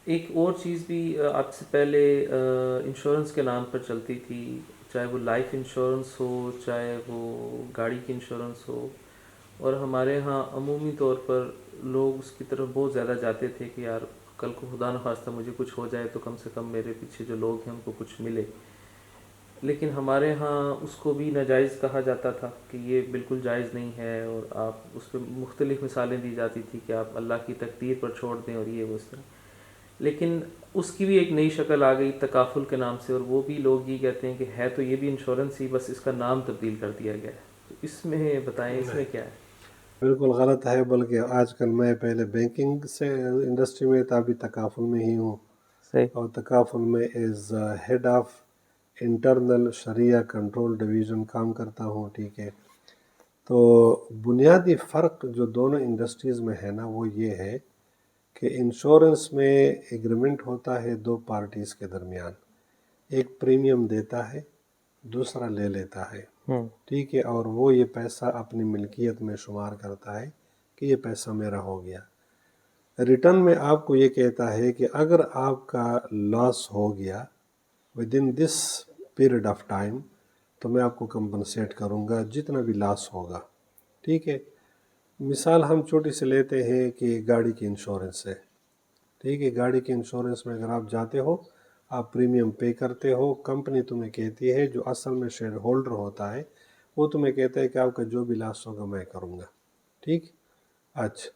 ایک اور چیز بھی آپ سے پہلے انشورنس کے نام پر چلتی تھی، چاہے وہ لائف انشورنس ہو، چاہے وہ گاڑی کی انشورنس ہو، اور ہمارے ہاں عمومی طور پر لوگ اس کی طرف بہت زیادہ جاتے تھے کہ یار کل کو خدا نخواستہ مجھے کچھ ہو جائے تو کم سے کم میرے پیچھے جو لوگ ہیں ان کو کچھ ملے. لیکن ہمارے ہاں اس کو بھی ناجائز کہا جاتا تھا کہ یہ بالکل جائز نہیں ہے، اور آپ اس پہ مختلف مثالیں دی جاتی تھی کہ آپ اللہ کی تقدیر پر چھوڑ دیں اور یہ وہ اس طرح. لیکن اس کی بھی ایک نئی شکل آ گئی تکافل کے نام سے، اور وہ بھی لوگ یہ کہتے ہیں کہ ہے تو یہ بھی انشورنس ہی، بس اس کا نام تبدیل کر دیا گیا ہے. تو اس میں بتائیں اس نہیں، میں کیا ہے؟ بالکل غلط ہے، بلکہ آج کل میں پہلے بینکنگ سے انڈسٹری میں تھا، ابھی تکافل میں ہی ہوں، صحیح. اور تکافل میں ایز ہیڈ آف انٹرنل شریعہ کنٹرول ڈویژن کام کرتا ہوں. ٹھیک ہے، تو بنیادی فرق جو دونوں انڈسٹریز میں ہے نا وہ یہ ہے کہ انشورنس میں ایگریمنٹ ہوتا ہے دو پارٹیز کے درمیان، ایک پریمیم دیتا ہے، دوسرا لے لیتا ہے. ہوں. ٹھیک ہے، اور وہ یہ پیسہ اپنی ملکیت میں شمار کرتا ہے کہ یہ پیسہ میرا ہو گیا. ریٹرن میں آپ کو یہ کہتا ہے کہ اگر آپ کا لاس ہو گیا with in this period of time تو میں آپ کو کمپنسیٹ کروں گا جتنا بھی لاس ہوگا. ٹھیک ہے، مثال ہم چھوٹی سے لیتے ہیں کہ گاڑی کی انشورنس ہے. ٹھیک ہے، گاڑی کے انشورنس میں اگر آپ جاتے ہو، آپ پریمیم پے کرتے ہو، کمپنی تمہیں کہتی ہے، جو اصل میں شیئر ہولڈر ہوتا ہے وہ تمہیں کہتا ہے کہ آپ کا جو بھی لاس ہوگا میں کروں گا. ٹھیک، اچھا،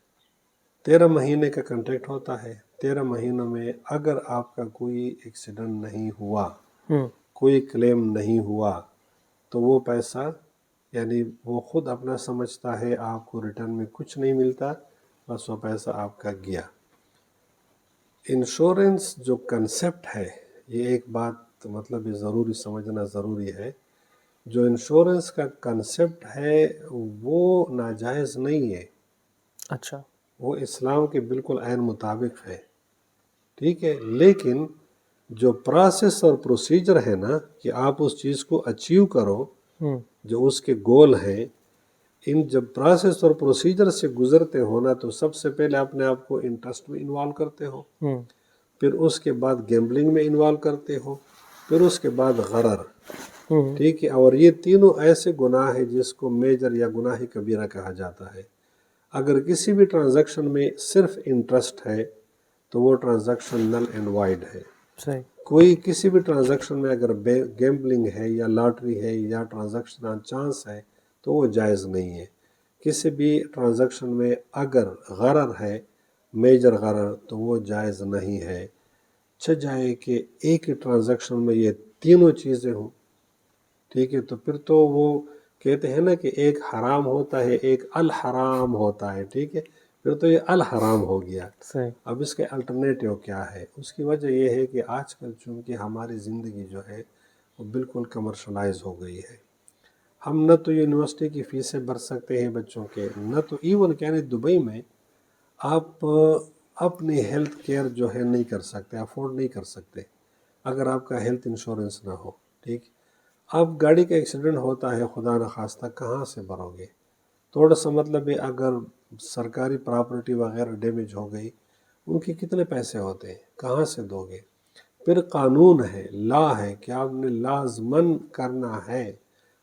13 مہینے کا کنٹریکٹ ہوتا ہے. 13 مہینوں میں اگر آپ کا کوئی ایکسیڈنٹ نہیں ہوا، ہوں. کوئی کلیم نہیں ہوا، تو وہ پیسہ یعنی وہ خود اپنا سمجھتا ہے، آپ کو ریٹرن میں کچھ نہیں ملتا، بس وہ پیسہ آپ کا گیا. انشورنس جو کنسپٹ ہے، یہ ایک بات مطلب یہ ضروری سمجھنا ضروری ہے، جو انشورنس کا کنسپٹ ہے وہ ناجائز نہیں ہے، اچھا. وہ اسلام کے بالکل عین مطابق ہے. ٹھیک ہے، لیکن جو پروسیس اور پروسیجر ہے نا کہ آپ اس چیز کو اچیو کرو، ہوں. جو اس کے گول ہیں، ان جب پروسیس اور پروسیجر سے گزرتے ہو نا تو سب سے پہلے اپنے آپ کو انٹرسٹ میں انوالو کرتے ہو، ہوں. پھر اس کے بعد گیمبلنگ میں انوالو کرتے ہو، پھر اس کے بعد غرر. ہوں. ٹھیک ہے، اور یہ تینوں ایسے گناہ ہیں جس کو میجر یا گناہ کبیرہ کہا جاتا ہے. اگر کسی بھی ٹرانزیکشن میں صرف انٹرسٹ ہے تو وہ ٹرانزیکشن نل اینڈ وائڈ ہے. صحیح. کوئی کسی بھی ٹرانزیکشن میں اگر گیمبلنگ ہے یا لاٹری ہے یا ٹرانزیکشن آن چانس ہے تو وہ جائز نہیں ہے. کسی بھی ٹرانزیکشن میں اگر غرر ہے، میجر غرر، تو وہ جائز نہیں ہے. جائے کہ ایک ہی ٹرانزیکشن میں یہ تینوں چیزیں ہوں. ٹھیک ہے، تو پھر تو وہ کہتے ہیں نا کہ ایک حرام ہوتا ہے، ایک الحرام ہوتا ہے. ٹھیک ہے، پھر تو یہ الحرام ہو گیا. صحیح. اب اس کے الٹرنیٹیو کیا ہے؟ اس کی وجہ یہ ہے کہ آج کل چونکہ ہماری زندگی جو ہے وہ بالکل کمرشلائز ہو گئی ہے. ہم نہ تو یونیورسٹی کی فیسیں بھر سکتے ہیں بچوں کے، نہ تو ایون یعنی دبئی میں آپ اپنی ہیلتھ کیئر جو ہے نہیں کر سکتے، افورڈ نہیں کر سکتے اگر آپ کا ہیلتھ انشورنس نہ ہو. ٹھیک، اب گاڑی کا ایکسیڈنٹ ہوتا ہے، خدا نخواستہ کہاں سے بھرو گے؟ تھوڑا سا مطلب ہے اگر سرکاری پراپرٹی وغیرہ ڈیمیج ہو گئی، ان کے کتنے پیسے ہوتے ہیں، کہاں سے دو گے؟ پھر قانون ہے، لا ہے کہ آپ نے لازمن کرنا ہے،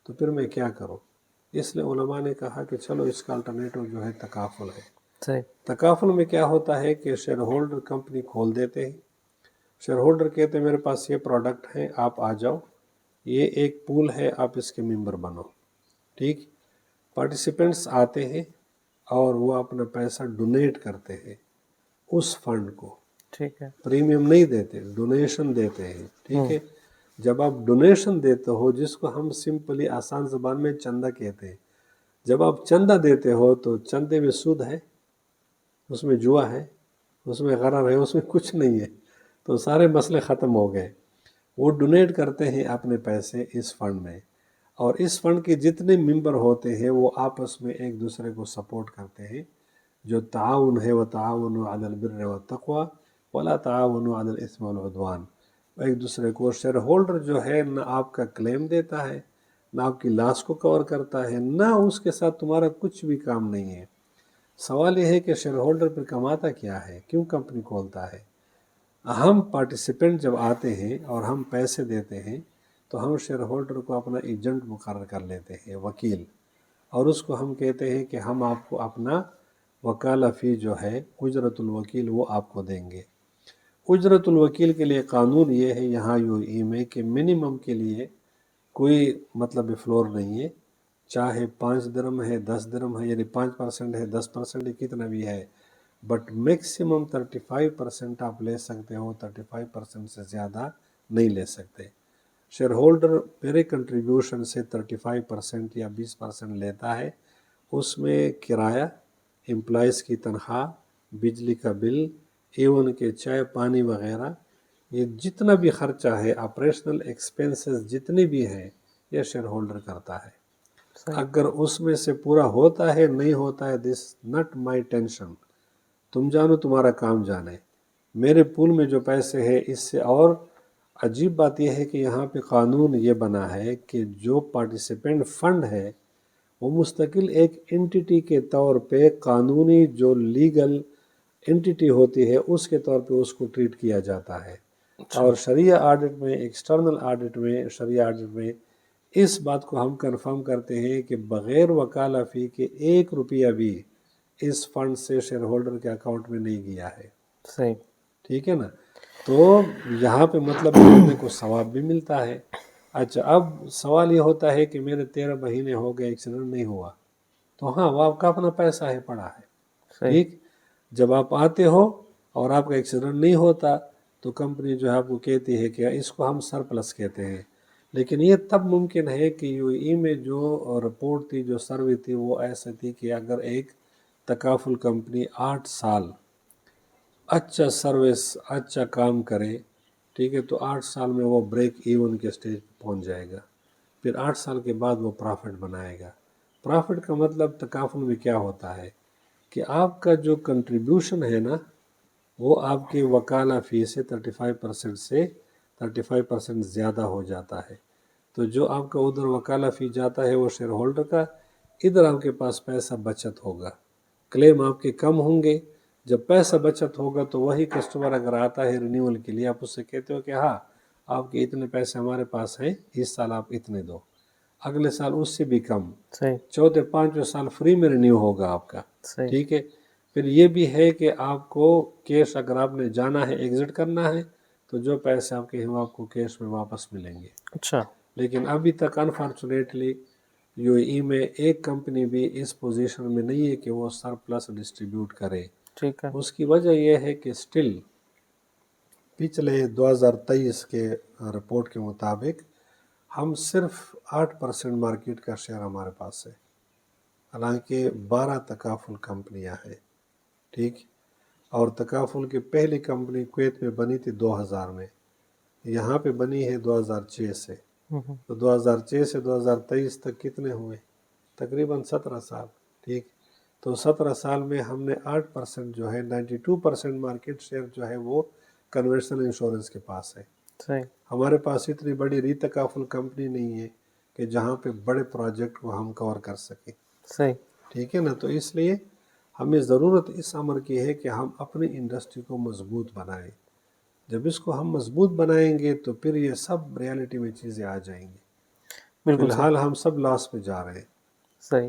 تو پھر میں کیا کروں؟ اس لیے علماء نے کہا کہ چلو اس کا الٹرنیٹو جو ہے تکافل ہے. صحیح. تکافل میں کیا ہوتا ہے کہ شیئر ہولڈر کمپنی کھول دیتے ہیں. شیئر ہولڈر کہتے ہیں میرے پاس یہ پروڈکٹ ہے، آپ آ جاؤ، یہ ایک پول ہے، آپ اس کے ممبر بنو. ٹھیک، پارٹیسپینٹس آتے ہیں اور وہ اپنا پیسہ ڈونیٹ کرتے ہیں اس فنڈ کو. ٹھیک ہے. پریمیم نہیں دیتے، ڈونیشن دیتے ہیں. ٹھیک ہوں. ہے، جب آپ ڈونیشن دیتے ہو، جس کو ہم سمپلی آسان زبان میں چندہ کہتے ہیں، جب آپ چندہ دیتے ہو تو چندے میں سود ہے، اس میں جوا ہے، اس میں غرر ہے، اس میں کچھ نہیں ہے. تو سارے مسئلے ختم ہو گئے. وہ ڈونیٹ کرتے ہیں اپنے پیسے اس فنڈ میں، اور اس فنڈ کے جتنے ممبر ہوتے ہیں وہ آپس میں ایک دوسرے کو سپورٹ کرتے ہیں. جو تعاون ہے وہ تعاون علی البر والتقوی ولا تعاون علی الاثم والعدوان. ایک دوسرے کو، شیئر ہولڈر جو ہے نہ آپ کا کلیم دیتا ہے، نہ آپ کی لاس کو کور کرتا ہے، نہ اس کے ساتھ تمہارا کچھ بھی کام نہیں ہے. سوال یہ ہے کہ شیئر ہولڈر پہ کماتا کیا ہے، کیوں کمپنی کھولتا ہے؟ ہم پارٹیسپینٹ جب آتے ہیں اور ہم پیسے دیتے ہیں تو ہم شیئر ہولڈر کو اپنا ایجنٹ مقرر کر لیتے ہیں، وکیل، اور اس کو ہم کہتے ہیں کہ ہم آپ کو اپنا وکالہ فی جو ہے اجرت الوکیل وہ آپ کو دیں گے۔ اجرت الوکیل کے لیے قانون یہ ہے یہاں یو ای میں کہ منیمم کے لیے کوئی مطلب فلور نہیں ہے، چاہے 5 درم ہے 10 درم ہے، یعنی 5% ہے 10% ہے، کتنا بھی ہے، بٹ میکسیمم 35% آپ لے سکتے ہو، 35% سے زیادہ نہیں لے سکتے۔ شیئر ہولڈر میرے کنٹریبیوشن سے 35% یا 20% لیتا ہے، اس میں کرایہ، امپلائز کی تنخواہ، بجلی کا بل، ایون کہ چائے پانی وغیرہ، یہ جتنا بھی خرچہ ہے، آپریشنل ایکسپینسز جتنی بھی ہیں، یہ شیئر ہولڈر کرتا ہے۔ صحیح اگر اس میں سے پورا ہوتا ہے نہیں ہوتا ہے، دس نٹ مائی ٹینشن، تم جانو تمہارا کام جانے۔ میرے پول میں جو پیسے ہیں، اس سے اور عجیب بات یہ ہے کہ یہاں پہ قانون یہ بنا ہے کہ جو پارٹیسپینٹ فنڈ ہے وہ مستقل ایک انٹیٹی کے طور پہ، قانونی جو لیگل انٹیٹی ہوتی ہے اس کے طور پہ اس کو ٹریٹ کیا جاتا ہے۔ اچھا اور شریعہ آڈٹ میں، ایکسٹرنل آڈٹ میں، شریعہ آڈٹ میں اس بات کو ہم کنفرم کرتے ہیں کہ بغیر وکالہ فی کے 1 روپیہ بھی اس فنڈ سے شیئر ہولڈر کے اکاؤنٹ میں نہیں گیا ہے، صحیح ٹھیک ہے نا؟ تو یہاں پہ مطلب بندے کو ثواب بھی ملتا ہے۔ اچھا، اب سوال یہ ہوتا ہے کہ میرے 13 مہینے ہو گئے ایکسیڈنٹ نہیں ہوا، تو ہاں وہ آپ کا اپنا پیسہ ہے، پڑا ہے، صحیح ٹھیک۔ جب آپ آتے ہو اور آپ کا ایکسیڈنٹ نہیں ہوتا تو کمپنی جو ہے آپ کو کہتی ہے کہ اس کو ہم سرپلس کہتے ہیں، لیکن یہ تب ممکن ہے کہ یو ای میں جو رپورٹ تھی، جو سروے تھی، وہ ایسے تھی کہ اگر ایک تکافل کمپنی 8 سال اچھا سروس، اچھا کام کرے، ٹھیک ہے، تو 8 سال میں وہ بریک ایون کے سٹیج پہ پہنچ جائے گا، پھر 8 سال کے بعد وہ پرافٹ بنائے گا۔ پرافٹ کا مطلب تکافل میں کیا ہوتا ہے کہ آپ کا جو کنٹریبیوشن ہے نا، وہ آپ کی وکالہ فی سے 35% سے 35% زیادہ ہو جاتا ہے، تو جو آپ کا ادھر وکالہ فی جاتا ہے وہ شیئر ہولڈر کا، ادھر آپ کے پاس پیسہ بچت ہوگا، کلیم آپ کے کم ہوں گے۔ جب پیسہ بچت ہوگا تو وہی کسٹمر اگر آتا ہے رینیول کے لیے، آپ اس سے کہتے ہو کہ ہاں آپ کے اتنے پیسے ہمارے پاس ہیں، اس سال آپ اتنے دو، اگلے سال اس سے بھی کم، صحیح چوتھے پانچویں سال فری میں رینیو ہوگا آپ کا، صحیح ٹھیک ہے۔ پھر یہ بھی ہے کہ آپ کو کیش اگر آپ نے جانا ہے، ایگزٹ کرنا ہے، تو جو پیسے آپ کے ہیں وہ آپ کو کیش میں واپس ملیں گے۔ اچھا لیکن ابھی تک انفارچونیٹلی یو ای میں ایک کمپنی بھی اس پوزیشن میں نہیں ہے کہ وہ سرپلس ڈسٹریبیوٹ کرے۔ ٹھیک ہے اس کی وجہ یہ ہے کہ سٹل پچھلے 2023 کے رپورٹ کے مطابق ہم صرف 8% مارکیٹ کا شیئر ہمارے پاس ہے، حالانکہ 12 تکافل کمپنیاں ہیں، ٹھیک۔ اور تکافل کی پہلی کمپنی کویت میں بنی تھی 2000 میں، یہاں پہ بنی ہے 2006 سے، تو 2006 سے 2023 تک کتنے ہوئے؟ تقریباً 17 سال، ٹھیک۔ تو 17 سال میں ہم نے 8% جو ہے، 92% مارکیٹ شیئر جو ہے وہ کنونشنل انشورنس کے پاس ہے۔ صحیح ہمارے پاس اتنی بڑی ری تکافل کمپنی نہیں ہے کہ جہاں پہ بڑے پروجیکٹ کو ہم کور کر سکیں، صحیح ٹھیک ہے نا؟ تو اس لیے ہمیں ضرورت اس امر کی ہے کہ ہم اپنی انڈسٹری کو مضبوط بنائیں۔ جب اس کو ہم مضبوط بنائیں گے تو پھر یہ سب ریالٹی میں چیزیں آ جائیں گی۔ فی بالکل صحیح الحال ہم سب لاس پہ جا رہے ہیں۔ صحیح